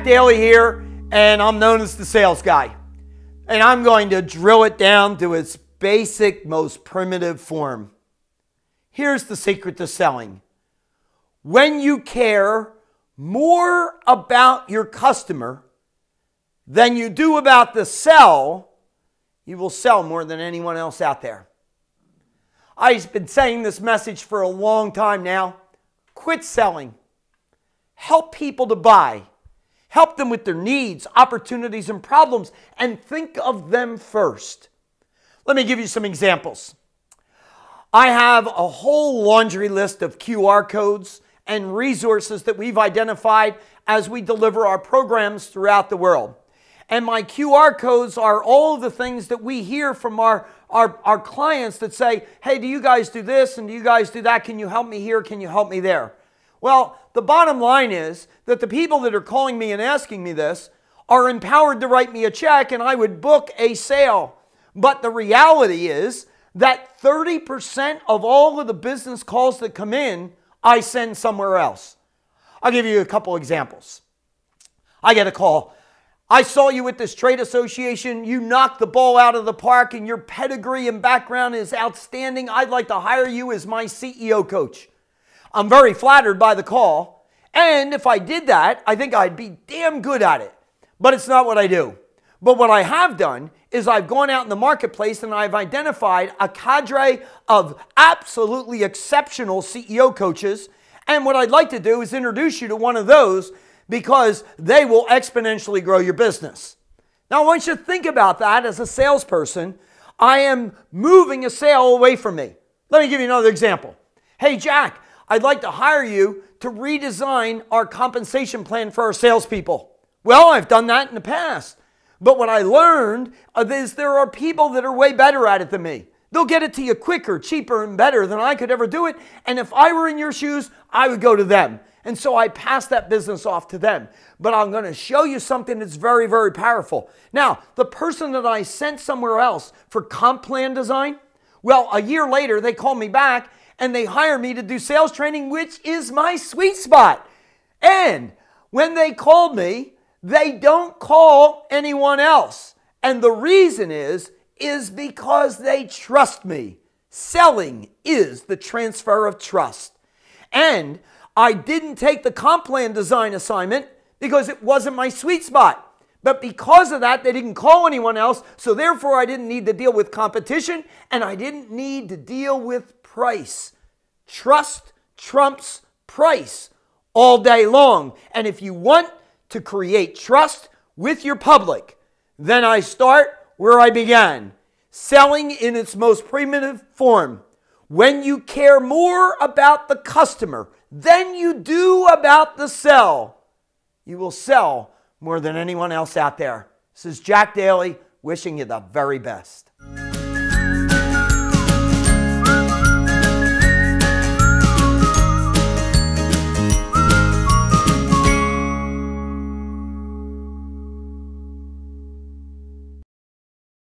Jack Daly here, and I'm known as the sales guy. And I'm going to drill it down to its basic, most primitive form. Here's the secret to selling. When you care more about your customer than you do about the sell, you will sell more than anyone else out there. I've been saying this message for a long time now. Quit selling. Help people to buy. Help them with their needs, opportunities, and problems, and think of them first. Let me give you some examples. I have a whole laundry list of QR codes and resources that we've identified as we deliver our programs throughout the world. And my QR codes are all of the things that we hear from our clients that say, hey, do you guys do this and do you guys do that? Can you help me here? Can you help me there? Well, the bottom line is that the people that are calling me and asking me this are empowered to write me a check and I would book a sale. But the reality is that 30% of all of the business calls that come in, I send somewhere else. I'll give you a couple examples. I get a call. I saw you at this trade association. You knocked the ball out of the park and your pedigree and background is outstanding. I'd like to hire you as my CEO coach. I'm very flattered by the call. And if I did that, I think I'd be damn good at it. But it's not what I do. But what I have done is I've gone out in the marketplace and I've identified a cadre of absolutely exceptional CEO coaches. And what I'd like to do is introduce you to one of those because they will exponentially grow your business. Now, I want you to think about that as a salesperson. I am moving a sale away from me. Let me give you another example. Hey, Jack, I'd like to hire you to redesign our compensation plan for our salespeople. Well, I've done that in the past. But what I learned is there are people that are way better at it than me. They'll get it to you quicker, cheaper, and better than I could ever do it. And if I were in your shoes, I would go to them. And so I pass that business off to them. But I'm going to show you something that's very, very powerful. Now, the person that I sent somewhere else for comp plan design, well, a year later, they call me back and they hire me to do sales training, which is my sweet spot. And when they called me, they don't call anyone else. And the reason is because they trust me. Selling is the transfer of trust. And I didn't take the comp plan design assignment because it wasn't my sweet spot. But because of that, they didn't call anyone else. So therefore, I didn't need to deal with competition and I didn't need to deal with price. Trust trumps price all day long. And if you want to create trust with your public, then I start where I began. Selling in its most primitive form. When you care more about the customer than you do about the sell, you will sell more than anyone else out there. This is Jack Daly wishing you the very best.